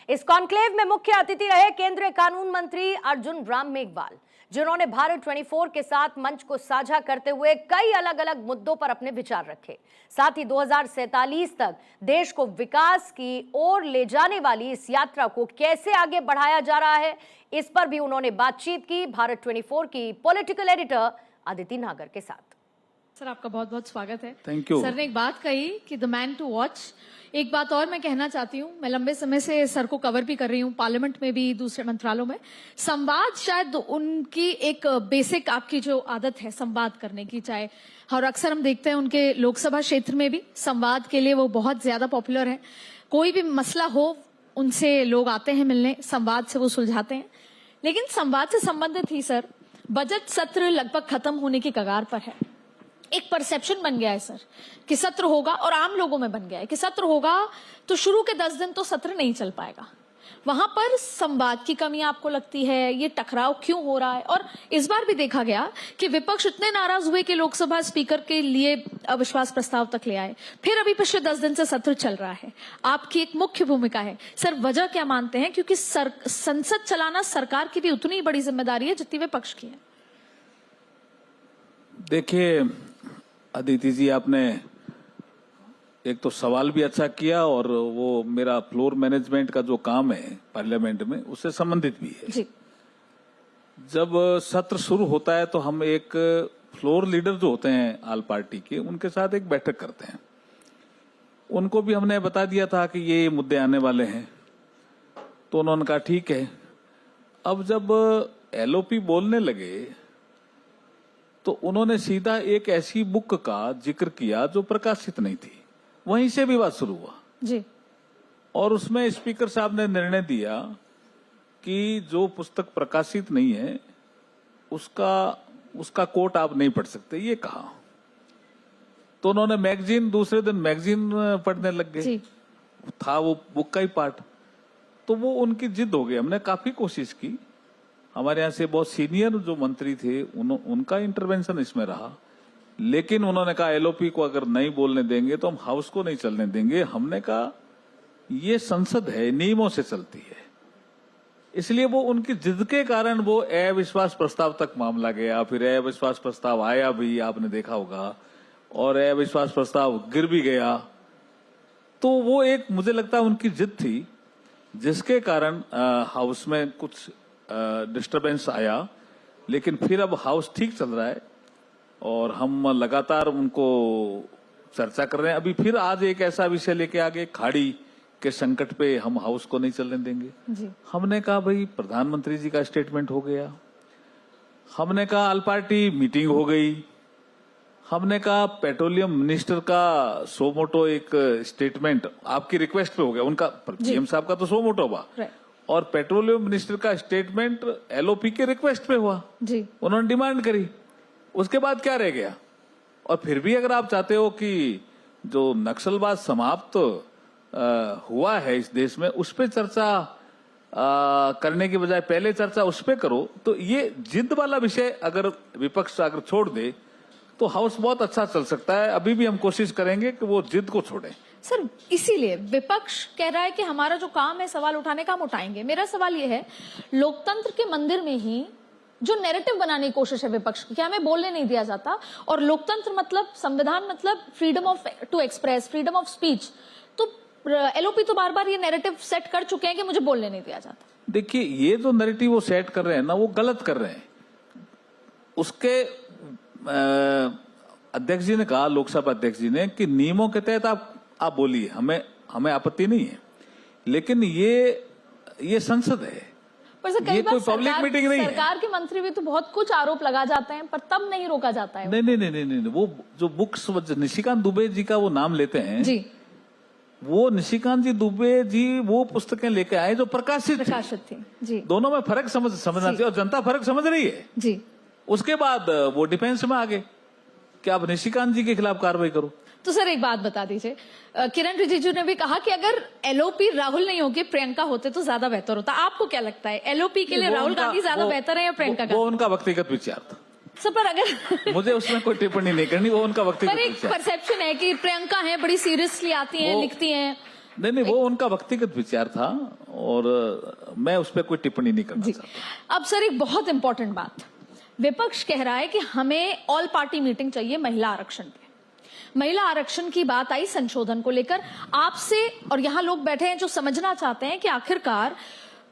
इस कॉन्क्लेव में मुख्य अतिथि रहे केंद्रीय कानून मंत्री अर्जुन राम मेघवाल, जिन्होंने भारत 24 के साथ मंच को साझा करते हुए कई अलग अलग मुद्दों पर अपने विचार रखे। साथ ही 2047 तक देश को विकास की ओर ले जाने वाली इस यात्रा को कैसे आगे बढ़ाया जा रहा है, इस पर भी उन्होंने बातचीत की भारत 24 की पॉलिटिकल एडिटर अदिति नागर के साथ। सर, आपका बहुत बहुत स्वागत है। Thank you. सर ने एक बात कही कि द मैन टू वॉच। एक बात और मैं कहना चाहती हूँ, मैं लंबे समय से सर को कवर भी कर रही हूँ, पार्लियामेंट में भी, दूसरे मंत्रालयों में। संवाद शायद उनकी एक बेसिक आपकी जो आदत है संवाद करने की, चाहे और अक्सर हम देखते हैं उनके लोकसभा क्षेत्र में भी संवाद के लिए वो बहुत ज्यादा पॉपुलर है। कोई भी मसला हो उनसे लोग आते हैं मिलने, संवाद से वो सुलझाते हैं। लेकिन संवाद से संबंधित ही सर, बजट सत्र लगभग खत्म होने की कगार पर है। एक परसेप्शन बन गया है सर कि सत्र होगा, और आम लोगों में बन गया है कि सत्र होगा तो शुरू के 10 दिन तो सत्र नहीं चल पाएगा। वहां पर संवाद की कमी आपको लगती है? ये टकराव क्यों हो रहा है? और इस बार भी देखा गया कि विपक्ष इतने नाराज हुए कि लोकसभा स्पीकर के लिए अविश्वास प्रस्ताव तक ले आए। फिर अभी पिछले 10 दिन से सत्र चल रहा है। आपकी एक मुख्य भूमिका है सर, वजह क्या मानते हैं? क्योंकि संसद चलाना सरकार की भी उतनी ही बड़ी जिम्मेदारी है जितनी विपक्ष की है। देखिए अदिति जी, आपने एक तो सवाल भी अच्छा किया और वो मेरा फ्लोर मैनेजमेंट का जो काम है पार्लियामेंट में उससे संबंधित भी है जी। जब सत्र शुरू होता है तो हम एक फ्लोर लीडर जो होते हैं आल पार्टी के, उनके साथ एक बैठक करते हैं। उनको भी हमने बता दिया था कि ये मुद्दे आने वाले हैं, तो उन्होंने कहा ठीक है। अब जब एलओपी बोलने लगे तो उन्होंने सीधा एक ऐसी बुक का जिक्र किया जो प्रकाशित नहीं थी, वहीं से विवाद शुरू हुआ जी। और उसमें स्पीकर साहब ने निर्णय दिया कि जो पुस्तक प्रकाशित नहीं है उसका कोट आप नहीं पढ़ सकते, ये कहा। तो उन्होंने मैगजीन, दूसरे दिन मैगजीन पढ़ने लग गए। था वो बुक का ही पार्ट, तो वो उनकी जिद हो गई। हमने काफी कोशिश की, हमारे यहाँ से बहुत सीनियर जो मंत्री थे उनका इंटरवेंशन इसमें रहा, लेकिन उन्होंने कहा एलओपी को अगर नहीं बोलने देंगे तो हम हाउस को नहीं चलने देंगे। हमने कहा ये संसद है, नियमों से चलती है, इसलिए वो उनकी जिद के कारण वो अविश्वास प्रस्ताव तक मामला गया। फिर अविश्वास प्रस्ताव आया भी, आपने देखा होगा, और अविश्वास प्रस्ताव गिर भी गया। तो वो एक, मुझे लगता है उनकी जिद थी, जिसके कारण हाउस में कुछ डिस्टरबेंस आया। लेकिन फिर अब हाउस ठीक चल रहा है और हम लगातार उनको चर्चा कर रहे हैं। अभी फिर आज एक ऐसा विषय लेके आ गए, खाड़ी के संकट पे हम हाउस को नहीं चलने देंगे जी। हमने कहा भाई प्रधानमंत्री जी का स्टेटमेंट हो गया, हमने कहा ऑल पार्टी मीटिंग हो गई, हमने कहा पेट्रोलियम मिनिस्टर का सो मोटो एक स्टेटमेंट आपकी रिक्वेस्ट पे हो गया, उनका पीएम साहब का तो सो मोटो हुआ, और पेट्रोलियम मिनिस्टर का स्टेटमेंट एलओपी के रिक्वेस्ट पे हुआ जी। उन्होंने डिमांड करी। उसके बाद क्या रह गया? और फिर भी अगर आप चाहते हो कि जो नक्सलवाद समाप्त हुआ है इस देश में, उस पे चर्चा करने की बजाय पहले चर्चा उस पे करो, तो ये जिद वाला विषय अगर विपक्ष अगर छोड़ दे तो हाउस बहुत अच्छा चल सकता है। अभी भी हम कोशिश करेंगे कि वो जिद को छोड़े। सर, इसीलिए विपक्ष कह रहा है कि हमारा जो काम है सवाल उठाने का, हम उठाएंगे। मेरा सवाल ये है, लोकतंत्र के मंदिर में ही जो नैरेटिव बनाने की कोशिश है विपक्ष की, क्या हमें बोलने नहीं दिया जाता? और लोकतंत्र मतलब, संविधान मतलब freedom of to express, freedom of speech. तो एलओपी तो बार बार ये नैरेटिव सेट कर चुके हैं कि मुझे बोलने नहीं दिया जाता। देखिए, ये जो नैरेटिव वो सेट कर रहे हैं ना, वो गलत कर रहे हैं। उसके अध्यक्ष जी ने कहा, लोकसभा अध्यक्ष जी ने, कि नियमों के तहत आप बोलिए, हमें आपत्ति नहीं है, लेकिन ये संसद है, पर सर, ये कोई पब्लिक मीटिंग नहीं है। सरकार के मंत्री भी तो बहुत कुछ आरोप लगा जाते हैं, पर तब नहीं रोका जाता है। नहीं, वो जो बुक्स निशिकांत दुबे जी का वो नाम लेते हैं जी, वो निशिकांत जी दुबे जी वो पुस्तकें लेके आए जो प्रकाशित थी जी। दोनों में फर्क समझना चाहिए, और जनता फर्क समझ रही है जी। उसके बाद वो डिफेंस में आ गए कि आप निशिकांत जी के खिलाफ कार्रवाई करो। तो सर एक बात बता दीजिए, किरण रिजिजू ने भी कहा कि अगर एलओपी राहुल नहीं होगी, प्रियंका होते तो ज्यादा बेहतर होता। आपको क्या लगता है, एलओपी के लिए राहुल गांधी ज्यादा बेहतर है या प्रियंका गांधी? वो उनका व्यक्तिगत विचार था सर, पर अगर मुझे उसमें कोई टिप्पणी नहीं करनी, वो उनका व्यक्तिगत विचार। पर एक परसेप्शन है कि प्रियंका है, बड़ी सीरियसली आती है, लिखती है। नहीं, वो उनका व्यक्तिगत विचार था। और मैं उस पर कोई टिप्पणी नहीं करना चाहता। अब सर एक बहुत इंपॉर्टेंट बात, विपक्ष कह रहा है कि हमें ऑल पार्टी मीटिंग चाहिए महिला आरक्षण पे। महिला आरक्षण की बात आई संशोधन को लेकर आपसे, और यहां लोग बैठे हैं जो समझना चाहते हैं कि आखिरकार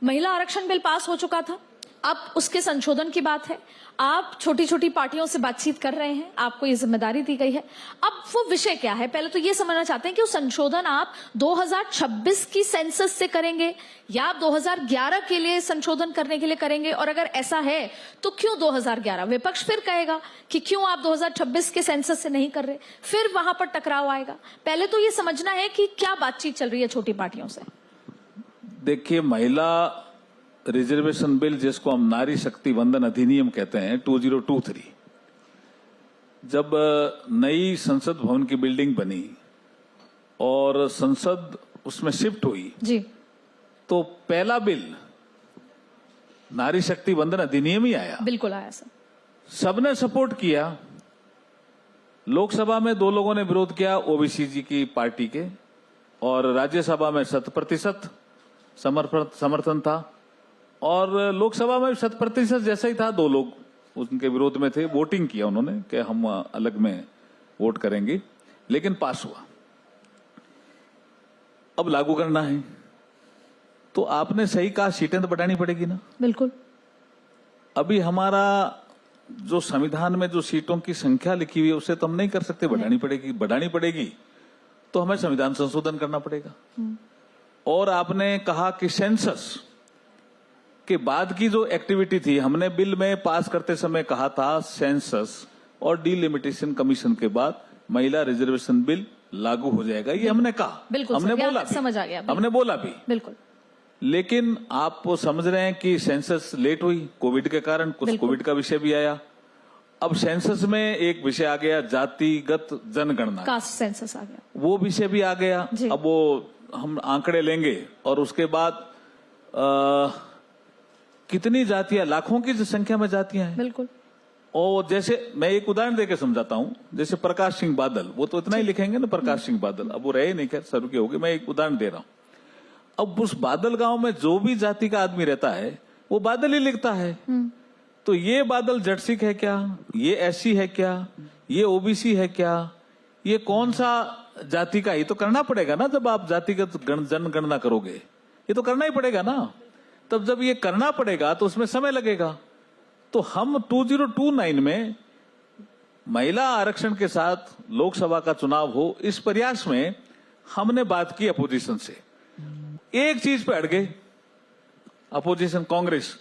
महिला आरक्षण बिल पास हो चुका था, अब उसके संशोधन की बात है, आप छोटी छोटी पार्टियों से बातचीत कर रहे हैं, आपको ये जिम्मेदारी दी गई है, अब वो विषय क्या है? पहले तो ये समझना चाहते हैं कि वो संशोधन आप 2026 की सेंसस से करेंगे या आप 2011 के लिए संशोधन करने के लिए करेंगे, और अगर ऐसा है तो क्यों 2011? विपक्ष फिर कहेगा कि क्यों आप 2026 के सेंसस से नहीं कर रहे, फिर वहां पर टकराव आएगा। पहले तो ये समझना है कि क्या बातचीत चल रही है छोटी पार्टियों से। देखिए, महिला रिजर्वेशन बिल, जिसको हम नारी शक्ति वंदन अधिनियम कहते हैं, 2023, जब नई संसद भवन की बिल्डिंग बनी और संसद उसमें शिफ्ट हुई जी, तो पहला बिल नारी शक्ति वंदन अधिनियम ही आया। बिल्कुल आया सर। सबने सपोर्ट किया। लोकसभा में 2 लोगों ने विरोध किया, ओबीसी जी की पार्टी के, और राज्यसभा में 100% समर्थन था, और लोकसभा में 100% जैसा ही था। 2 लोग उनके विरोध में थे, वोटिंग किया उन्होंने कि हम अलग में वोट करेंगे, लेकिन पास हुआ। अब लागू करना है तो आपने सही कहा, सीटें तो बढ़ानी पड़ेगी ना। बिल्कुल। अभी हमारा जो संविधान में जो सीटों की संख्या लिखी हुई है उसे तो हम नहीं कर सकते, बढ़ानी पड़ेगी तो हमें संविधान संशोधन करना पड़ेगा। और आपने कहा कि सेंसस के बाद की जो एक्टिविटी थी, हमने बिल में पास करते समय कहा था सेंसस और डिलिमिटेशन कमीशन के बाद महिला रिजर्वेशन बिल लागू हो जाएगा, ये हमने कहा। बिल्कुल, हमने बोला भी, समझ आ गया, हमने बोला भी, बिल्कुल। लेकिन आप समझ रहे हैं कि सेंसस लेट हुई कोविड के कारण, कुछ कोविड का विषय भी आया। अब सेंसस में एक विषय आ गया, जातिगत जनगणना, कास्ट सेंसस आ गया, वो विषय भी आ गया। अब वो हम आंकड़े लेंगे और उसके बाद कितनी जातियां, लाखों की संख्या में जातियां हैं। बिल्कुल। और जैसे मैं एक उदाहरण देकर समझाता हूं, जैसे प्रकाश सिंह बादल, वो तो इतना ही लिखेंगे ना, प्रकाश सिंह बादल, अब वो रहे नहीं, खैर सर के हो गए। मैं एक उदाहरण दे रहा हूं। अब उस बादल गांव में जो भी जाति का आदमी रहता है वो बादल ही लिखता है। तो ये बादल जट सिख है क्या, ये एससी है क्या, ये ओबीसी है क्या, ये कौन सा जाति का? ये तो करना पड़ेगा ना, जब आप जातिगत जनगणना करोगे, ये तो करना ही पड़ेगा ना। तब जब ये करना पड़ेगा तो उसमें समय लगेगा। तो हम 2029 में महिला आरक्षण के साथ लोकसभा का चुनाव हो, इस प्रयास में हमने बात की अपोजिशन से। एक चीज पे अड़ गए अपोजिशन, कांग्रेस।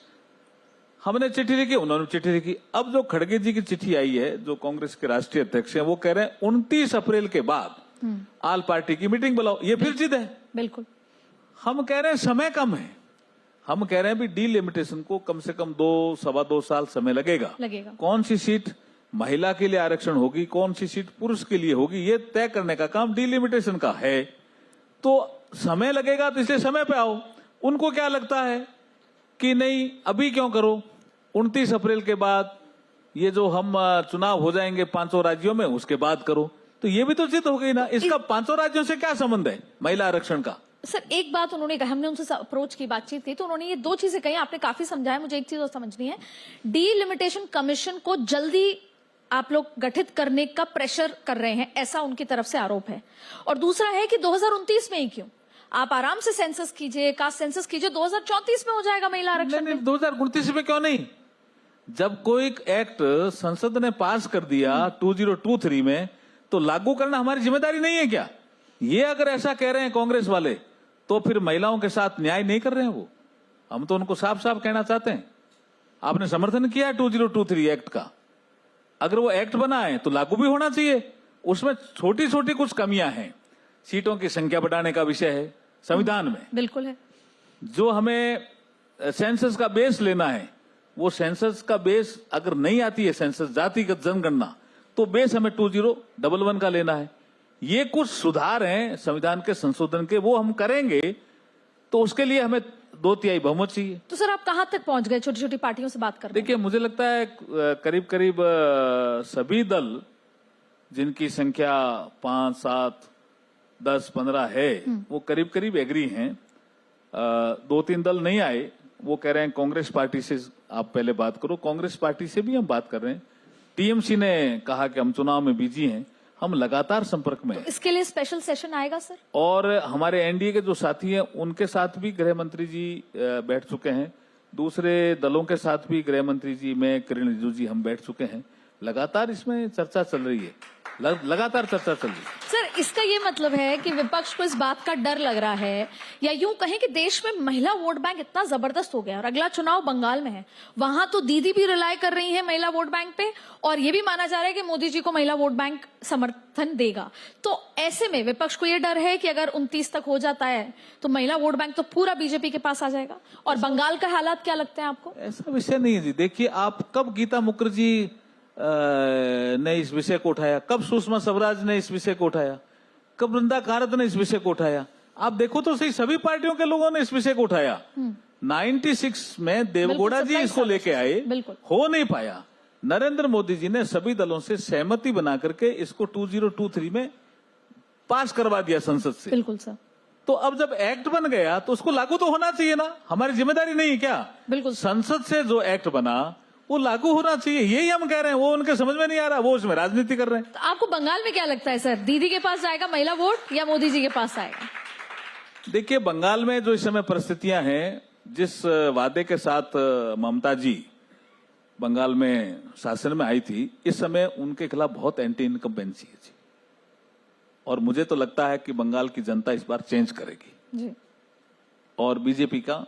हमने चिट्ठी लिखी, उन्होंने चिट्ठी लिखी। अब जो खड़गे जी की चिट्ठी आई है, जो कांग्रेस के राष्ट्रीय अध्यक्ष हैं, वो कह रहे हैं 29 अप्रैल के बाद आल पार्टी की मीटिंग बुलाओ। ये फिर जिद है। बिल्कुल। हम कह रहे हैं समय कम है, हम कह रहे हैं भी डिलिमिटेशन को कम से कम 2-2.25 साल समय लगेगा। कौन सी सीट महिला के लिए आरक्षण होगी, कौन सी सीट पुरुष के लिए होगी, ये तय करने का काम डिलिमिटेशन का है। तो समय लगेगा, तो इसलिए समय पे आओ। उनको क्या लगता है कि नहीं अभी क्यों करो, 29 अप्रैल के बाद ये जो हम चुनाव हो जाएंगे 5 राज्यों में, उसके बाद करो। तो ये भी तो जिद हो गई ना। इसका 5 राज्यों से क्या संबंध है महिला आरक्षण का? सर एक बात उन्होंने कहा, हमने उनसे अप्रोच की, बातचीत की, तो उन्होंने ये 2 चीजें कही, आपने काफी समझाया। मुझे एक चीज और समझनी है, डिलिमिटेशन कमीशन को जल्दी आप लोग गठित करने का प्रेशर कर रहे हैं, ऐसा उनकी तरफ से आरोप है। और दूसरा है कि 2029 में ही क्यों, आप आराम से सेंसस कीजिए, कास्ट सेंसस कीजिए, 2034 में हो जाएगा महिला आरक्षण। 2029 में क्यों नहीं? जब कोई एक्ट संसद ने पास कर दिया 2023 में, तो लागू करना हमारी जिम्मेदारी नहीं है क्या? ये अगर ऐसा कह रहे हैं कांग्रेस वाले, तो फिर महिलाओं के साथ न्याय नहीं कर रहे हैं वो। हम तो उनको साफ साफ कहना चाहते हैं, आपने समर्थन किया है 2023 एक्ट का, अगर वो एक्ट बना है तो लागू भी होना चाहिए। उसमें छोटी छोटी कुछ कमियां हैं, सीटों की संख्या बढ़ाने का विषय है संविधान में, बिल्कुल है। जो हमें सेंसस का बेस लेना है, वो सेंसस का बेस अगर नहीं आती है, सेंसस जातिगत जनगणना, तो बेस हमें 2011 का लेना है। ये कुछ सुधार हैं संविधान के संशोधन के, वो हम करेंगे, तो उसके लिए हमें 2/3 बहुमत चाहिए। तो सर आप कहां तक पहुंच गए छोटी छोटी पार्टियों से बात करने? देखिए, मुझे लगता है करीब करीब सभी दल जिनकी संख्या 5, 7, 10, 15 है, वो करीब करीब एग्री हैं। दो तीन दल नहीं आए, वो कह रहे हैं कांग्रेस पार्टी से आप पहले बात करो। कांग्रेस पार्टी से भी हम बात कर रहे हैं। टीएमसी ने कहा कि हम चुनाव में बिजी हैं, हम लगातार संपर्क में हैं। तो इसके लिए स्पेशल सेशन आएगा सर? और हमारे एनडीए के जो साथी हैं उनके साथ भी गृह मंत्री जी बैठ चुके हैं, दूसरे दलों के साथ भी गृह मंत्री जी, मैं, किरण रिजिजू जी, हम बैठ चुके हैं। लगातार इसमें चर्चा चल रही है, लगातार चर्चा चल रही है। सर, इसका ये मतलब है कि विपक्ष को इस बात का डर लग रहा है, या यूं कहें कि देश में महिला वोट बैंक इतना जबरदस्त हो गया, और अगला चुनाव बंगाल में है, वहां तो दीदी भी रिलाय कर रही है महिला वोट बैंक पे, और ये भी माना जा रहा है कि मोदी जी को महिला वोट बैंक समर्थन देगा। तो ऐसे में विपक्ष को ये डर है कि अगर 29 तक हो जाता है तो महिला वोट बैंक तो पूरा बीजेपी के पास आ जाएगा। और बंगाल का हालात क्या लगते हैं आपको? ऐसा विषय नहीं है जी। देखिए, आप कब गीता मुखर्जी ने इस विषय को उठाया, कब सुषमा स्वराज ने इस विषय को उठाया, कब वृंदा कारत ने इस विषय को उठाया? आप देखो तो सही, सभी पार्टियों के लोगों ने इस विषय को उठाया। 96 में देवगौड़ा जी इसको लेके आए, हो नहीं पाया। नरेंद्र मोदी जी ने सभी दलों से सहमति बना करके इसको 2023 में पास करवा दिया संसद से। बिल्कुल सर। तो अब जब एक्ट बन गया तो उसको लागू तो होना चाहिए ना, हमारी जिम्मेदारी नहीं है क्या? बिल्कुल। संसद से जो एक्ट बना वो लागू होना चाहिए, यही हम कह रहे हैं। वो उनके समझ में नहीं आ रहा, वो उसमें राजनीति कर रहे हैं। तो आपको बंगाल में क्या लगता है सर, दीदी के पास जाएगा महिला वोट या मोदी जी के पास आएगा? देखिए, बंगाल में जो इस समय परिस्थितियां हैं, जिस वादे के साथ ममता जी बंगाल में शासन में आई थी, इस समय उनके खिलाफ बहुत एंटी इनकम्बेंसी है जी। और मुझे तो लगता है कि बंगाल की जनता इस बार चेंज करेगी जी, और बीजेपी का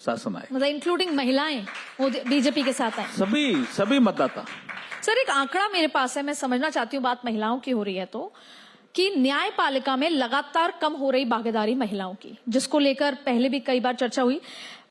शासन आएगा। मतलब इंक्लूडिंग महिलाएं बीजेपी के साथ आए, सभी मतदाता। सर, एक आंकड़ा मेरे पास है, मैं समझना चाहती हूँ, बात महिलाओं की हो रही है तो, कि न्यायपालिका में लगातार कम हो रही भागीदारी महिलाओं की, जिसको लेकर पहले भी कई बार चर्चा हुई।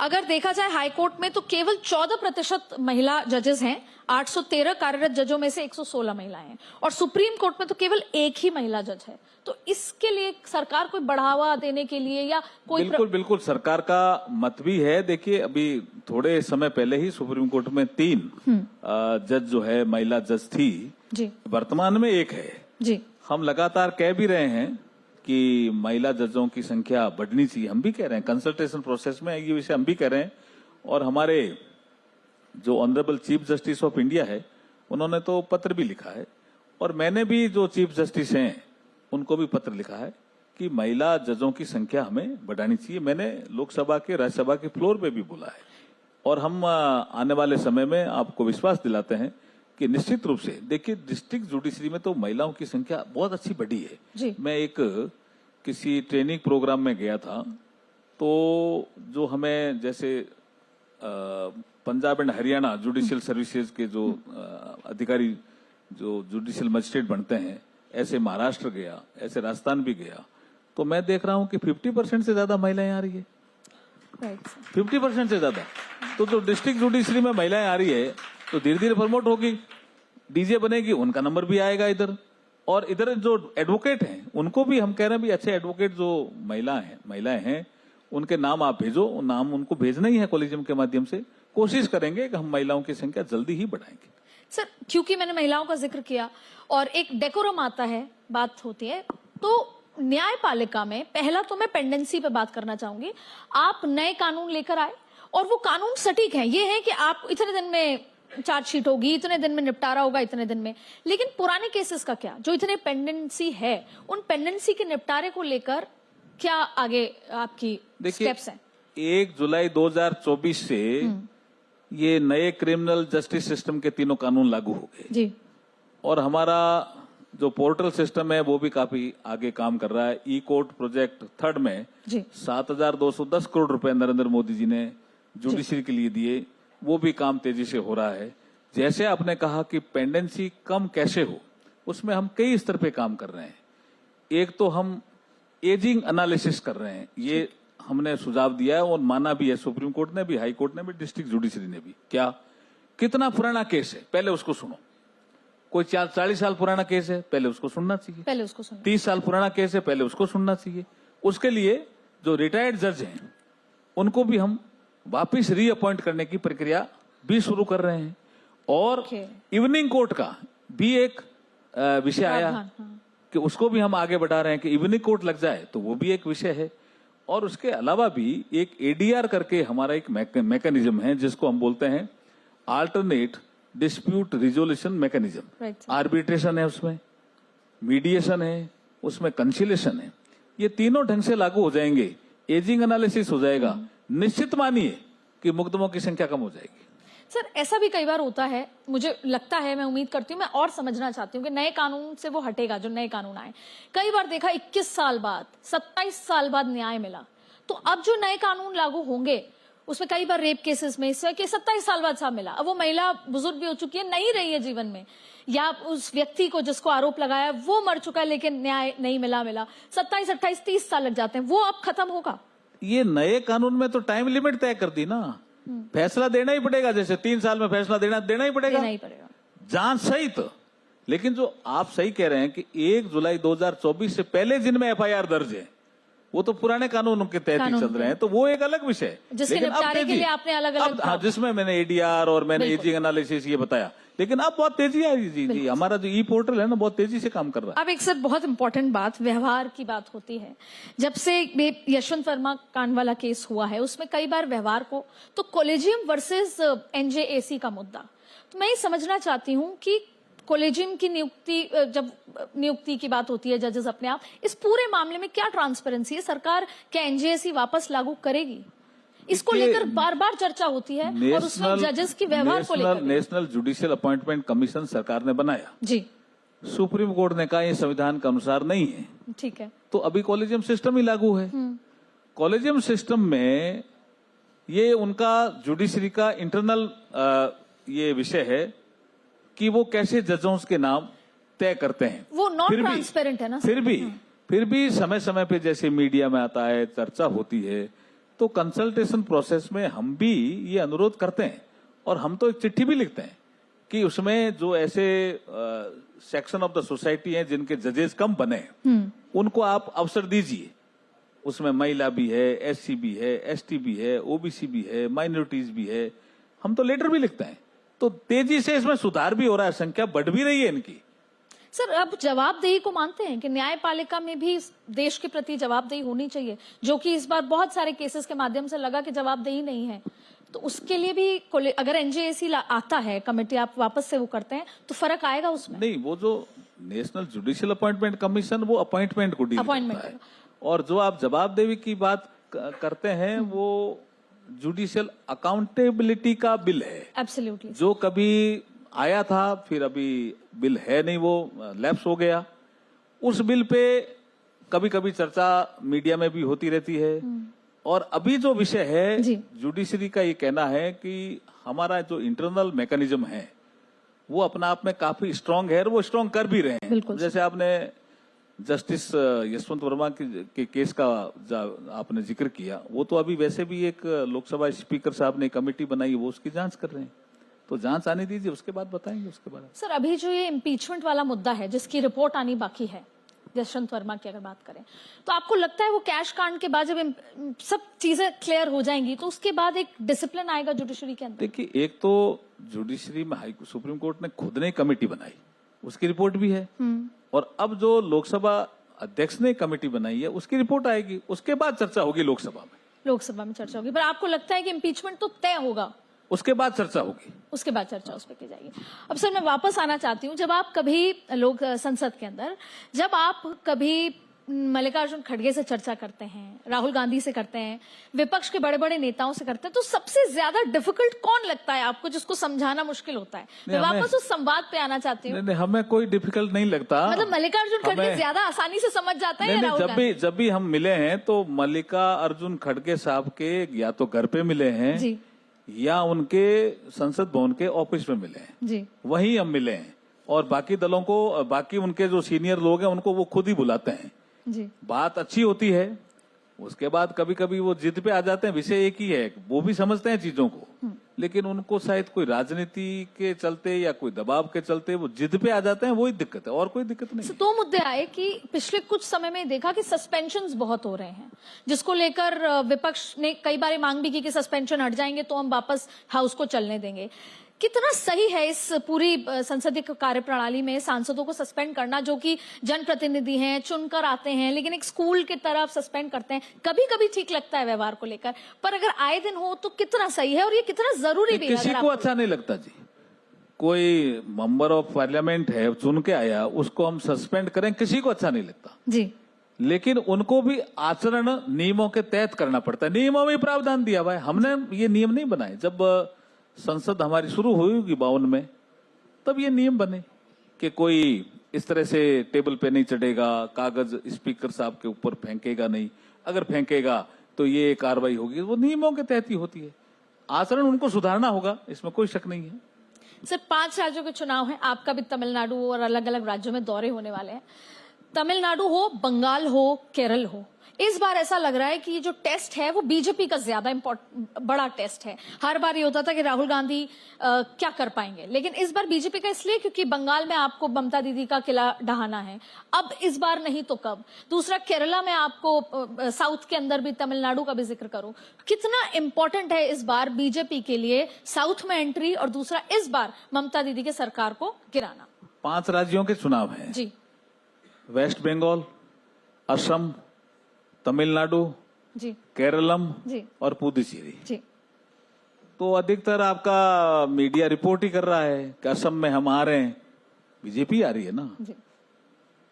अगर देखा जाए हाईकोर्ट में तो केवल 14% महिला जजेस हैं, 813 कार्यरत जजों में से 116 महिलाएं हैं, और सुप्रीम कोर्ट में तो केवल एक ही महिला जज है। तो इसके लिए सरकार कोई बढ़ावा देने के लिए या कोई बिल्कुल सरकार का मत भी है। देखिए, अभी थोड़े समय पहले ही सुप्रीम कोर्ट में 3 जज जो है महिला जज थी जी, वर्तमान में 1 है जी। हम लगातार कह भी रहे हैं कि महिला जजों की संख्या बढ़नी चाहिए, हम भी कह रहे हैं, कंसल्टेशन प्रोसेस में ये विषय हम भी कह रहे हैं। और हमारे जो honourable chief justice of India है, उन्होंने तो पत्र भी लिखा है, और मैंने भी जो चीफ जस्टिस हैं उनको भी पत्र लिखा है कि महिला जजों की संख्या हमें बढ़ानी चाहिए। मैंने लोकसभा के, राज्यसभा के फ्लोर पे भी बोला है, और हम आने वाले समय में आपको विश्वास दिलाते हैं कि निश्चित रूप से, देखिए, डिस्ट्रिक्ट जुडिशरी में तो महिलाओं की संख्या बहुत अच्छी बढ़ी है जी। मैं एक किसी ट्रेनिंग प्रोग्राम में गया था, तो जो हमें जैसे Punjab and Haryana judicial services के जो अधिकारी, जो जुडिशियल मजिस्ट्रेट बनते हैं, ऐसे महाराष्ट्र गया, ऐसे राजस्थान भी गया, तो मैं देख रहा हूं कि 50% से ज्यादा महिलाएं आ रही है। 50% से ज्यादा। तो जो डिस्ट्रिक्ट जुडिशरी में महिलाएं आ रही है तो धीरे धीरे प्रमोट होगी, डीजे बनेगी, उनका नंबर भी आएगा इधर। और इधर जो एडवोकेट हैं उनको भी हम कह रहे हैं भी अच्छे एडवोकेट जो महिलाएं हैं उनके नाम आप भेजो, नाम उनको भेजना ही है कॉलेजियम के माध्यम से। कोशिश करेंगे कि हम महिलाओं की संख्या जल्दी ही बढ़ाएंगे। सर, क्योंकि मैंने महिलाओं का जिक्र किया और एक डेकोरम आता है, बात होती है, तो न्यायपालिका में पहला तो मैं पेंडेंसी पे बात करना चाहूंगी। आप नए कानून लेकर आए और वो कानून सटीक हैं, ये है कि आप इतने दिन में चार्जशीट होगी, इतने दिन में निपटारा होगा, इतने दिन में। लेकिन पुराने केसेस का क्या, जो इतने पेंडेंसी है, उन पेंडेंसी के निपटारे को लेकर क्या आगे आपकी स्टेप्स हैं? 1 जुलाई 2024 से ये नए क्रिमिनल जस्टिस सिस्टम के तीनों कानून लागू हो गए जी, और हमारा जो पोर्टल सिस्टम है वो भी काफी आगे काम कर रहा है। ई कोर्ट प्रोजेक्ट 3rd में 7,210 करोड़ रुपए नरेंद्र मोदी जी ने जुडिशरी के लिए दिए, वो भी काम तेजी से हो रहा है। जैसे आपने कहा कि पेंडेंसी कम कैसे हो, उसमें हम कई स्तर पे काम कर रहे हैं। एक तो हम एजिंग एनालिसिस कर रहे हैं, ये हमने सुझाव दिया है और माना भी है सुप्रीम कोर्ट ने भी, हाई कोर्ट ने भी, डिस्ट्रिक्ट जुडिशरी ने भी। क्या, कितना पुराना केस है पहले उसको सुनो। कोई 40 साल पुराना केस है, पहले उसको सुनना चाहिए। 30 साल पुराना केस है, पहले उसको सुनना चाहिए। उसके लिए जो रिटायर्ड जज हैं उनको भी हम वापिस रीअपॉइंट करने की प्रक्रिया भी शुरू कर रहे हैं। और इवनिंग कोर्ट का भी एक विषय आया कि उसको भी हम आगे बढ़ा रहे हैं कि इवनिंग कोर्ट लग जाए, तो वो भी एक विषय है। और उसके अलावा भी एक एडीआर करके हमारा एक मैकेनिज्म है जिसको हम बोलते हैं alternate dispute resolution mechanism. Arbitration है उसमें, मीडिएशन है, उसमें कंसिलेशन है। ये तीनों ढंग से लागू हो जाएंगे, एजिंग एनालिसिस हो जाएगा, निश्चित मानिए कि मुकदमों की संख्या कम हो जाएगी। सर ऐसा भी कई बार होता है, मुझे लगता है, मैं उम्मीद करती हूँ, मैं और समझना चाहती हूँ कि नए कानून से वो हटेगा, जो नए कानून आए। कई बार देखा 21 साल बाद, 27 साल बाद न्याय मिला, तो अब जो नए कानून लागू होंगे उसमें कई बार रेप केसेस में इससे कि 27 साल बाद साहब मिला, अब वो महिला बुजुर्ग भी हो चुकी है, नहीं रही है जीवन में, या उस व्यक्ति को जिसको आरोप लगाया वो मर चुका है लेकिन न्याय नहीं मिला 27, 28, 30 साल लग जाते हैं, वो अब खत्म होगा। ये नए कानून में तो टाइम लिमिट तय कर दी ना, फैसला देना ही पड़ेगा, जैसे 3 साल में फैसला देना ही पड़ेगा, जांच सहित। लेकिन जो आप सही कह रहे हैं कि 1 जुलाई 2024 से पहले जिनमें एफआईआर दर्ज है वो तो पुराने कानून के तहत ही चल रहे हैं, तो वो एक अलग विषय है। जिसके निपटारे के लिए आपने अलग-अलग, हाँ, जिसमें मैंने एडीआर और मैंने एजिंग एनालिसिस ये बताया, लेकिन अब बहुत तेजी आई जी, हमारा जो ई पोर्टल है ना बहुत तेजी से काम कर रहा है। अब एक सर बहुत इंपॉर्टेंट बात, व्यवहार की बात होती है। जब से यशवंत वर्मा कांड वाला केस हुआ है उसमें कई बार व्यवहार को, तो कॉलेजियम वर्सेस एनजेएसी का मुद्दा, तो मैं ये समझना चाहती हूँ कि कॉलेजियम की नियुक्ति, जब नियुक्ति की बात होती है जजेस अपने आप, इस पूरे मामले में क्या ट्रांसपेरेंसी है? सरकार क्या एनजेएसी वापस लागू करेगी? इसको लेकर बार बार चर्चा होती है, और उसमें जजेस की व्यवहार को लेकर नेशनल जुडिशियल अपॉइंटमेंट कमीशन सरकार ने बनाया जी, सुप्रीम कोर्ट ने कहा ये संविधान के अनुसार नहीं है, ठीक है, तो अभी कॉलेजियम सिस्टम ही लागू है। कॉलेजियम सिस्टम में ये उनका जुडिशरी का इंटरनल ये विषय है कि वो कैसे जजों के नाम तय करते हैं। वो नॉन ट्रांसपेरेंट है ना। फिर भी समय समय पे जैसे मीडिया में आता है, चर्चा होती है, तो कंसल्टेशन प्रोसेस में हम भी ये अनुरोध करते हैं, और हम तो एक चिट्ठी भी लिखते हैं कि उसमें जो ऐसे सेक्शन ऑफ द सोसाइटी हैं जिनके जजेस कम बने, उनको आप अवसर दीजिए। उसमें महिला भी है, एससी भी है, एसटी भी है, ओबीसी भी है, माइनॉरिटीज भी है, हम तो लेटर भी लिखते हैं। तो तेजी से इसमें सुधार भी हो रहा है, संख्या बढ़ भी रही है इनकी। सर अब जवाबदेही को मानते हैं कि न्यायपालिका में भी देश के प्रति जवाबदेही होनी चाहिए, जो कि इस बार बहुत सारे केसेस के माध्यम से लगा कि जवाबदेही नहीं है, तो उसके लिए भी अगर एनजेएसी आता है कमेटी, आप वापस से वो करते हैं, तो फर्क आएगा उसमें? नहीं, वो जो नेशनल जुडिशियल अपॉइंटमेंट कमीशन वो अपॉइंटमेंट को डील करता है, और जो आप जवाबदेही की बात करते हैं वो जुडिशियल अकाउंटेबिलिटी का बिल है। एब्सोल्युटली। जो कभी आया था, फिर अभी बिल है नहीं, वो लैप्स हो गया। उस बिल पे कभी कभी चर्चा मीडिया में भी होती रहती है, और अभी जो विषय है जुडिशरी का ये कहना है कि हमारा जो इंटरनल मैकेनिज्म है वो अपना आप में काफी स्ट्रांग है, और वो स्ट्रांग कर भी रहे हैं। जैसे आपने जस्टिस यशवंत वर्मा के केस का आपने जिक्र किया, वो तो अभी वैसे भी एक लोकसभा स्पीकर साहब ने कमेटी बनाई, वो उसकी जांच कर रहे हैं, तो जांच आने दीजिए, उसके बाद बताएंगे उसके बारे में। सर अभी जो ये इम्पीचमेंट वाला मुद्दा है जिसकी रिपोर्ट आनी बाकी है, यशवंत वर्मा की अगर बात करें, तो आपको लगता है वो कैश कांड के बाद जब सब चीजें क्लियर हो जाएंगी तो उसके बाद एक डिसिप्लिन आएगा जुडिशरी के अंदर? देखिए, एक तो जुडिशरी में सुप्रीम कोर्ट ने खुद ने कमेटी बनाई, उसकी रिपोर्ट भी है, और अब जो लोकसभा अध्यक्ष ने कमेटी बनाई है उसकी रिपोर्ट आएगी, उसके बाद चर्चा होगी लोकसभा में चर्चा होगी। पर आपको लगता है कि इम्पीचमेंट तो तय होगा, उसके बाद चर्चा होगी, उसके बाद चर्चा उस पर की जाएगी। अब सर मैं वापस आना चाहती हूँ, जब आप कभी लोग संसद के अंदर, जब आप कभी मल्लिकार्जुन खड़गे से चर्चा करते हैं, राहुल गांधी से करते हैं, विपक्ष के बड़े बड़े नेताओं से करते हैं, तो सबसे ज्यादा डिफिकल्ट कौन लगता है आपको, जिसको समझाना मुश्किल होता है? मैं वापस उस संवाद पे आना चाहती हूँ। नहीं, हमें कोई डिफिकल्ट नहीं लगता, मतलब मल्लिकार्जुन खड़गे ज्यादा आसानी से समझ जाता है। जब भी हम मिले हैं तो मल्लिकार्जुन खड़गे साहब के या तो घर पे मिले हैं जी, या उनके संसद भवन के ऑफिस में मिले हैं जी, वहीं हम मिले हैं, और बाकी दलों को, बाकी उनके जो सीनियर लोग हैं उनको वो खुद ही बुलाते हैं जी। बात अच्छी होती है, उसके बाद कभी कभी वो जिद पे आ जाते हैं, विषय एक ही है, वो भी समझते हैं चीजों को, लेकिन उनको शायद कोई राजनीति के चलते या कोई दबाव के चलते वो जिद पे आ जाते हैं, वही दिक्कत है, और कोई दिक्कत नहीं। दो मुद्दे आए कि पिछले कुछ समय में देखा कि सस्पेंशंस बहुत हो रहे हैं, जिसको लेकर विपक्ष ने कई बार मांग भी की कि सस्पेंशन हट जाएंगे तो हम वापस हाउस को चलने देंगे। कितना सही है इस पूरी संसदीय कार्यप्रणाली में सांसदों को सस्पेंड करना, जो कि जनप्रतिनिधि हैं, चुनकर आते हैं, लेकिन एक स्कूल की तरफ सस्पेंड करते हैं। कभी कभी ठीक लगता है व्यवहार को लेकर, पर अगर आए दिन हो तो कितना सही है और ये कितना जरूरी भी है। किसी को अच्छा नहीं लगता जी। कोई मेंबर ऑफ पार्लियामेंट है, चुन के आया, उसको हम सस्पेंड करें, किसी को अच्छा नहीं लगता जी। लेकिन उनको भी आचरण नियमों के तहत करना पड़ता है। नियमों में प्रावधान दिया हुआ है, हमने ये नियम नहीं बनाए। जब संसद हमारी शुरू हुई होगी 52 में, तब ये नियम बने कि कोई इस तरह से टेबल पे नहीं चढ़ेगा, कागज स्पीकर साहब के ऊपर फेंकेगा नहीं, अगर फेंकेगा तो ये कार्रवाई होगी। वो नियमों के तहत ही होती है। आचरण उनको सुधारना होगा, इसमें कोई शक नहीं है। सर 5 राज्यों के चुनाव हैं, आपका भी तमिलनाडु और अलग अलग राज्यों में दौरे होने वाले हैं। तमिलनाडु हो, बंगाल हो, केरल हो, इस बार ऐसा लग रहा है कि ये जो टेस्ट है वो बीजेपी का ज्यादा बड़ा टेस्ट है। हर बार ये होता था कि राहुल गांधी क्या कर पाएंगे, लेकिन इस बार बीजेपी का इसलिए क्योंकि बंगाल में आपको ममता दीदी का किला ढहाना है, अब इस बार नहीं तो कब। दूसरा, केरला में आपको साउथ के अंदर भी, तमिलनाडु का भी जिक्र करूं, कितना इंपॉर्टेंट है इस बार बीजेपी के लिए साउथ में एंट्री, और दूसरा इस बार ममता दीदी के सरकार को गिराना। 5 राज्यों के चुनाव हैं जी। वेस्ट बंगाल, असम, तमिलनाडु जी, केरलम जी, और पुदुचेरी। जी, तो अधिकतर आपका मीडिया रिपोर्ट ही कर रहा है कि असम में हम आ रहे हैं, बीजेपी आ रही है ना। जी।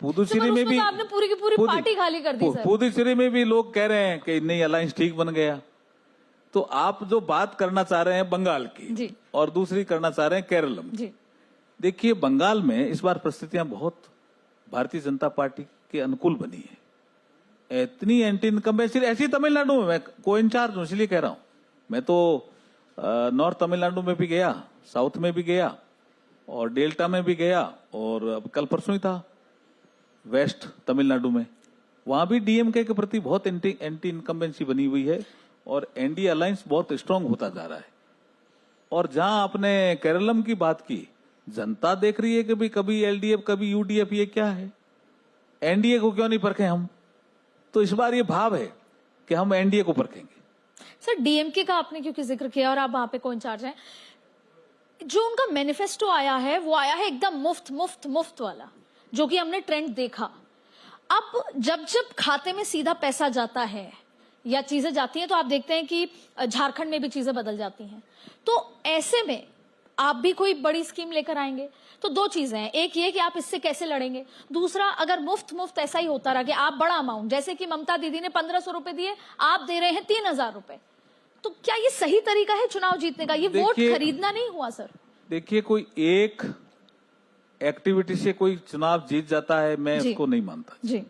पुदुचेरी में भी तो आपने पूरी की पूरी पार्टी खाली कर दी सर। पुदुचेरी में भी लोग कह रहे हैं कि नहीं, अलायंस ठीक बन गया। तो आप जो बात करना चाह रहे हैं बंगाल की जी, और दूसरी करना चाह रहे हैं केरलम। जी, देखिए, बंगाल में इस बार परिस्थितियां बहुत भारतीय जनता पार्टी के अनुकूल बनी है। इतनी एंटी इनकम्बेंसी ऐसी तमिलनाडु में, मैं को इंचार्ज हूं इसलिए कह रहा हूं। मैं तो नॉर्थ तमिलनाडु में भी गया, साउथ में भी गया और डेल्टा में भी गया, और अब कल परसों ही था वेस्ट तमिलनाडु में। वहां भी डीएमके के प्रति बहुत एंटी इनकम्बेंसी बनी हुई है और एनडीए अलायंस बहुत स्ट्रांग होता जा रहा है। और जहां आपने केरलम की बात की, जनता देख रही है कि भाई कभी एलडीएफ कभी यूडीएफ, ये क्या है, एनडीए को क्यों नहीं परखे हम। तो इस बार ये भाव है कि हम एनडीए को परखेंगे। सर डीएमके का आपने क्योंकि जिक्र किया और आप वहां पे को इंचार्ज हैं, जो उनका मैनिफेस्टो आया है वो आया है एकदम मुफ्त मुफ्त मुफ्त वाला, जो कि हमने ट्रेंड देखा। अब जब जब खाते में सीधा पैसा जाता है या चीजें जाती हैं, तो आप देखते हैं कि झारखंड में भी चीजें बदल जाती हैं। तो ऐसे में आप भी कोई बड़ी स्कीम लेकर आएंगे, तो 2 चीजें हैं। एक ये कि आप इससे कैसे लड़ेंगे, दूसरा अगर मुफ्त मुफ्त ऐसा ही होता रहा कि आप बड़ा अमाउंट, जैसे कि ममता दीदी ने 1500 रुपए दिए, आप दे रहे हैं 3000 रुपए, तो क्या ये सही तरीका है चुनाव जीतने का? ये वोट खरीदना नहीं हुआ सर। देखिए, कोई एक एक्टिविटी से कोई चुनाव जीत जाता है, मैं इसको नहीं मानता जी।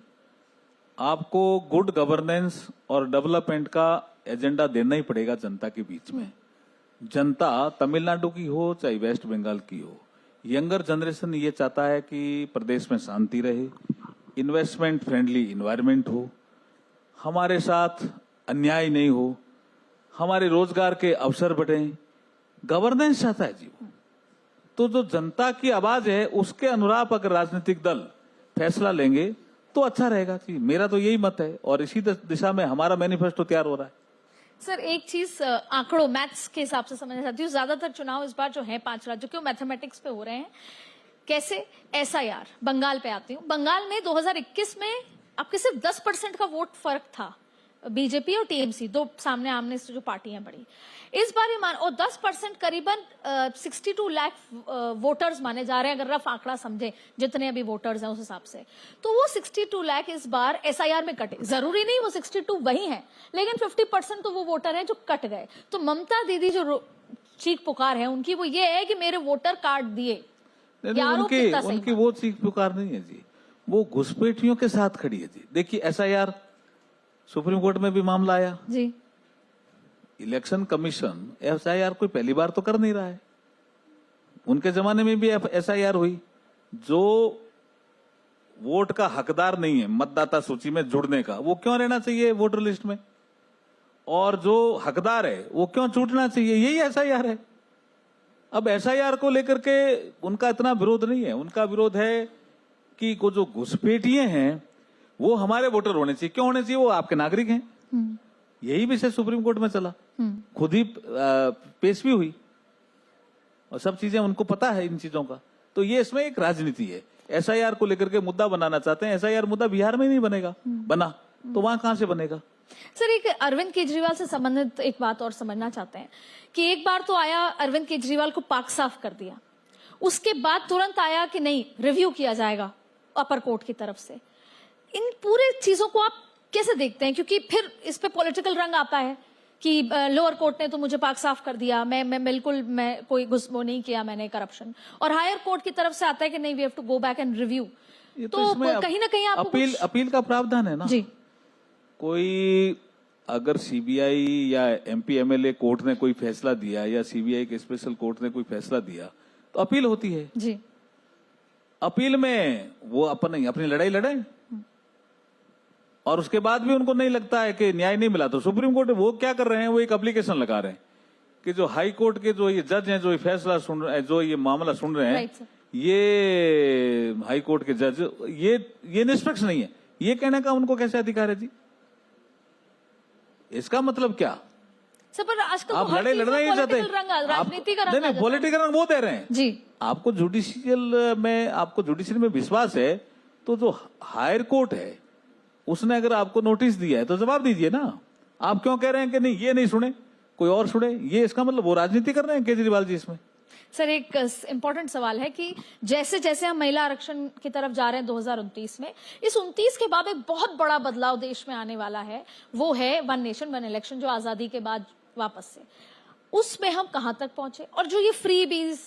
आपको गुड गवर्नेंस और डेवलपमेंट का एजेंडा देना ही पड़ेगा जनता के बीच में। जनता तमिलनाडु की हो चाहे वेस्ट बंगाल की हो, यंगर जनरेशन ये चाहता है कि प्रदेश में शांति रहे, इन्वेस्टमेंट फ्रेंडली इन्वायरमेंट हो, हमारे साथ अन्याय नहीं हो, हमारे रोजगार के अवसर बढ़े, गवर्नेंस चाहता है जी। तो जो जनता की आवाज है उसके अनुरूप अगर राजनीतिक दल फैसला लेंगे तो अच्छा रहेगा जी। मेरा तो यही मत है और इसी दिशा में हमारा मैनिफेस्टो तैयार हो रहा है। सर एक चीज आंकड़ों मैथ्स के हिसाब से समझना चाहती हूँ, ज्यादातर चुनाव इस बार जो है 5 राज्यों के, मैथमेटिक्स पे हो रहे हैं। कैसे? एसआईआर बंगाल पे आती हूँ। बंगाल में 2021 में आपके सिर्फ 10% का वोट फर्क था, बीजेपी और टीएमसी 2 सामने आमने से जो पार्टियां बड़ी। इस बार ये और 10% करीबन 62 लाख वोटर्स माने जा रहे हैं, अगर रफ आंकड़ा समझे जितने अभी वोटर्स हैं उस हिसाब से। तो वो 62 लाख इस बार एसआईआर में कटे। जरूरी नहीं वो 62 वही हैं, लेकिन 50% तो वो वोटर हैं जो कट गए। तो ममता दीदी जो चीख पुकार है उनकी, वो ये है कि मेरे वोटर काट दिए। उनकी वो चीख पुकार नहीं है जी, वो घुसपैठियों के साथ खड़ी है जी। देखिए एसआईआर सुप्रीम कोर्ट में भी मामला आया जी। इलेक्शन कमीशन एसआईआर कोई पहली बार तो कर नहीं रहा है। उनके जमाने में भी एसआईआर हुई। जो वोट का हकदार नहीं है मतदाता सूची में जुड़ने का, वो क्यों रहना चाहिए वोटर लिस्ट में, और जो हकदार है वो क्यों छूटना चाहिए, यही एसआईआर है। अब एसआईआर को लेकर के उनका इतना विरोध नहीं है। उनका विरोध है कि को जो घुसपैठिए हैं वो हमारे वोटर होने चाहिए। क्यों होने चाहिए? वो आपके नागरिक हैं। यही विषय सुप्रीम कोर्ट में चला, खुद ही पेश भी हुई। और सब चीजें उनको पता है इन चीजों का। तो ये इसमें एक राजनीति है। एसआईआर को लेकर के मुद्दा बनाना चाहते हैं। एसआईआर मुद्दा बिहार में नहीं बनेगा, बना तो वहां कहां से बनेगा? सर, एक अरविंद केजरीवाल से संबंधित एक बात और समझना चाहते हैं कि एक बार तो आया, अरविंद केजरीवाल को पाक साफ कर दिया, उसके बाद तुरंत आया कि नहीं, रिव्यू किया जाएगा अपर कोर्ट की तरफ से। इन पूरे चीजों को आप कैसे देखते हैं? क्योंकि फिर इस पे पॉलिटिकल रंग आता है कि लोअर कोर्ट ने तो मुझे पाक साफ कर दिया, मैं बिल्कुल मैं कोई वो नहीं किया मैंने करप्शन, और हायर कोर्ट की तरफ से आता है कि नहीं, we have to go back and review. तो कहीं ना कहीं आपको अपील का प्रावधान है ना जी। कोई अगर सीबीआई या एमपी एमएलए कोर्ट ने कोई फैसला दिया या सीबीआई के स्पेशल कोर्ट ने कोई फैसला दिया तो अपील होती है जी। अपील में वो अपनी लड़ाई लड़े और उसके बाद भी उनको नहीं लगता है कि न्याय नहीं मिला तो सुप्रीम कोर्ट वो क्या कर रहे हैं, वो एक एप्लीकेशन लगा रहे हैं कि जो हाई कोर्ट के जो ये जज हैं, जो ये फैसला सुन रहे हैं, जो ये मामला सुन रहे हैं, ये हाई कोर्ट के जज ये निष्पक्ष नहीं है। ये कहने का उनको कैसे अधिकार है जी? इसका मतलब क्या? सर, पर आजकल आप लड़ाई लड़ना ही चाहते, राजनीति का रंग, नहीं पॉलिटिकल रंग वो दे रहे हैं जी। आपको जुडिशियल में विश्वास है तो जो हायर कोर्ट है उसने अगर आपको नोटिस दिया है तो जवाब दीजिए ना। आप क्यों कह रहे हैं कि नहीं ये नहीं सुने, कोई और सुने? ये इसका मतलब वो राजनीति कर रहे हैं केजरीवाल जी इसमें। सर, एक इम्पोर्टेंट सवाल है कि जैसे जैसे हम महिला आरक्षण की तरफ जा रहे हैं 2029 में, इस 29 के बाद एक बहुत बड़ा बदलाव देश में आने वाला है, वो है वन नेशन वन इलेक्शन, जो आजादी के बाद वापस से, उसमें हम कहां तक पहुंचे? और जो ये फ्री बीज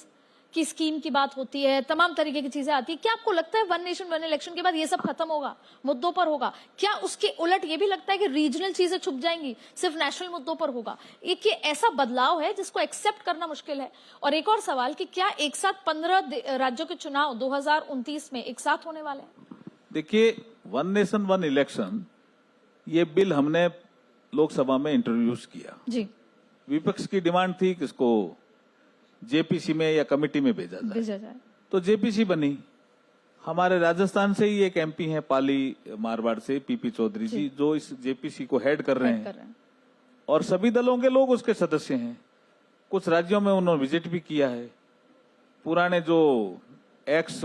की स्कीम की बात होती है, तमाम तरीके की चीजें आती है, क्या आपको लगता है वन नेशन वन इलेक्शन के बाद ये सब खत्म होगा, मुद्दों पर होगा? क्या उसके उलट ये भी लगता है कि रीजनल चीजें छुप जाएंगी, सिर्फ नेशनल मुद्दों पर होगा? एक ये ऐसा बदलाव है जिसको एक्सेप्ट करना मुश्किल है। और एक और सवाल कि क्या एक साथ 15 राज्यों के चुनाव 2029 में एक साथ होने वाले हैं? देखिए, वन नेशन वन इलेक्शन ये बिल हमने लोकसभा में इंट्रोड्यूस किया जी। विपक्ष की डिमांड थी कि इसको जेपीसी में या कमेटी में भेजा जाए। तो जेपीसी बनी। हमारे राजस्थान से ही एक एमपी हैं पाली मारवाड़ से, पीपी चौधरी जी, जो इस जेपीसी को हेड कर रहे हैं और सभी दलों के लोग उसके सदस्य हैं। कुछ राज्यों में उन्होंने विजिट भी किया है। पुराने जो एक्स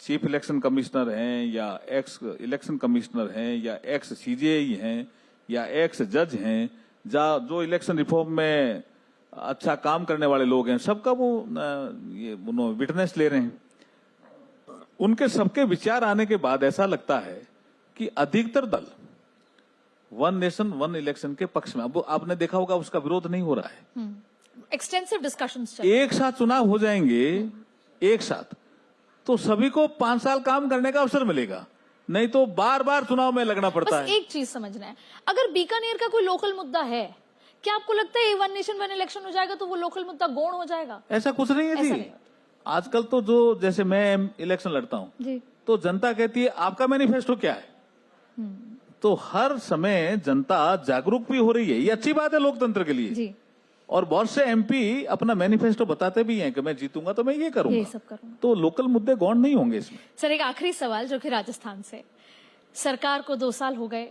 चीफ इलेक्शन कमिश्नर हैं या एक्स इलेक्शन कमिश्नर हैं या एक्स सीजेआई हैं या एक्स जज हैं, जो इलेक्शन रिफॉर्म में अच्छा काम करने वाले लोग हैं, सबका वो ये विटनेस ले रहे हैं। उनके सबके विचार आने के बाद ऐसा लगता है कि अधिकतर दल वन नेशन वन इलेक्शन के पक्ष में। अब आपने देखा होगा उसका विरोध नहीं हो रहा है। एक्सटेंसिव डिस्कशंस एक साथ चुनाव हो जाएंगे, एक साथ, तो सभी को 5 साल काम करने का अवसर मिलेगा, नहीं तो बार बार चुनाव में लगना पड़ता है। एक चीज समझना है, अगर बीकानेर का कोई लोकल मुद्दा है, क्या आपको लगता है वन नेशन वन इलेक्शन हो जाएगा तो वो लोकल मुद्दा गौण हो जाएगा? ऐसा कुछ नहीं है जी। आजकल तो जो जैसे मैं इलेक्शन लड़ता हूँ तो जनता कहती है आपका मैनिफेस्टो क्या है, तो हर समय जनता जागरूक भी हो रही है। ये अच्छी बात है लोकतंत्र के लिए जी। और बहुत से एमपी अपना मैनिफेस्टो बताते भी हैं कि मैं जीतूंगा तो मैं ये करूंगा, ये सब करूंगा। तो लोकल मुद्दे गौण नहीं होंगे इसमें। सर, एक आखिरी सवाल जो कि राजस्थान से, सरकार को 2 साल हो गए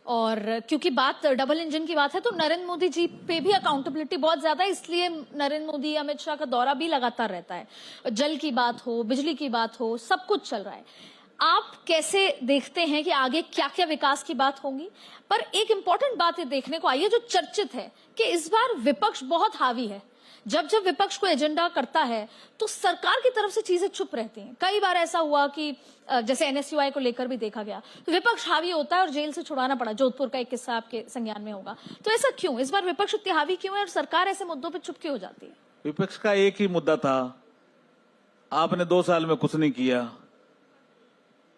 और क्योंकि बात डबल इंजन की बात है तो नरेंद्र मोदी जी पे भी अकाउंटेबिलिटी बहुत ज्यादा है, इसलिए नरेंद्र मोदी अमित शाह का दौरा भी लगातार रहता है। जल की बात हो, बिजली की बात हो, सब कुछ चल रहा है। आप कैसे देखते हैं कि आगे क्या क्या विकास की बात होंगी? पर एक इंपॉर्टेंट बात ये देखने को आई है जो चर्चित है कि इस बार विपक्ष बहुत हावी है। जब जब विपक्ष को एजेंडा करता है तो सरकार की तरफ से चीजें छुप रहती हैं। कई बार ऐसा हुआ कि जैसे एनएसयूआई को लेकर भी देखा गया, तो विपक्ष हावी होता है और जेल से छुड़ाना पड़ा। जोधपुर का एक किस्सा आपके संज्ञान में होगा। तो ऐसा क्यों, इस बार विपक्ष इतनी हावी क्यों है और सरकार ऐसे मुद्दों पर चुपके हो जाती है? विपक्ष का एक ही मुद्दा था, आपने 2 साल में कुछ नहीं किया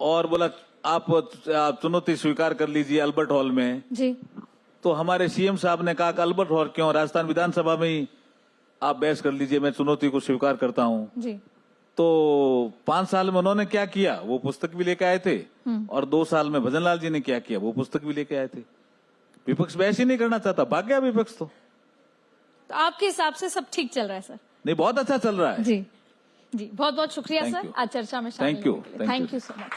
और बोला आप चुनौती स्वीकार कर लीजिए अल्बर्ट हॉल में जी। तो हमारे सीएम साहब ने कहा कि अल्बर्ट हॉल क्यों, राजस्थान विधानसभा में ही आप बहस कर लीजिए, मैं चुनौती को स्वीकार करता हूं जी। तो 5 साल में उन्होंने क्या किया, वो पुस्तक भी लेके आए थे और 2 साल में भजनलाल जी ने क्या किया, वो पुस्तक भी लेके आए थे। विपक्ष बहस ही नहीं करना चाहता, भाग गया विपक्ष। तो आपके हिसाब से सब ठीक चल रहा है सर? नहीं, बहुत अच्छा चल रहा है जी जी। बहुत बहुत शुक्रिया सर आज चर्चा में शामिल होने के लिए। Thank you so much.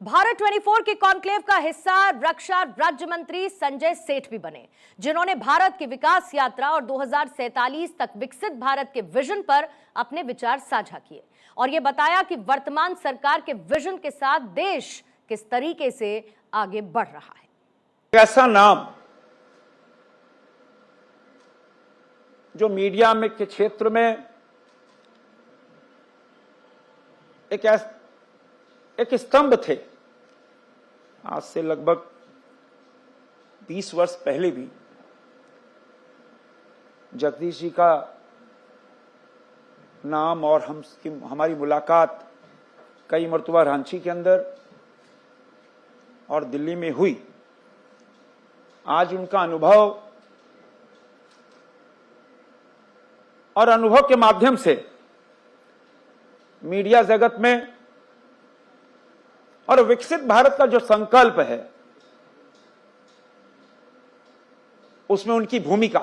Bharat 24 के कॉन्क्लेव का हिस्सा रक्षा राज्य मंत्री संजय सेठ भी बने, जिन्होंने भारत की विकास यात्रा और 2047 तक विकसित भारत के विजन पर अपने विचार साझा किए और यह बताया कि वर्तमान सरकार के विजन के साथ देश किस तरीके से आगे बढ़ रहा है। ऐसा नाम जो मीडिया में के क्षेत्र में एक स्तंभ थे, आज से लगभग 20 वर्ष पहले भी जगदीश जी का नाम और हमारी मुलाकात कई मर्तबा रांची के अंदर और दिल्ली में हुई। आज उनका अनुभव और अनुभव के माध्यम से मीडिया जगत में और विकसित भारत का जो संकल्प है उसमें उनकी भूमिका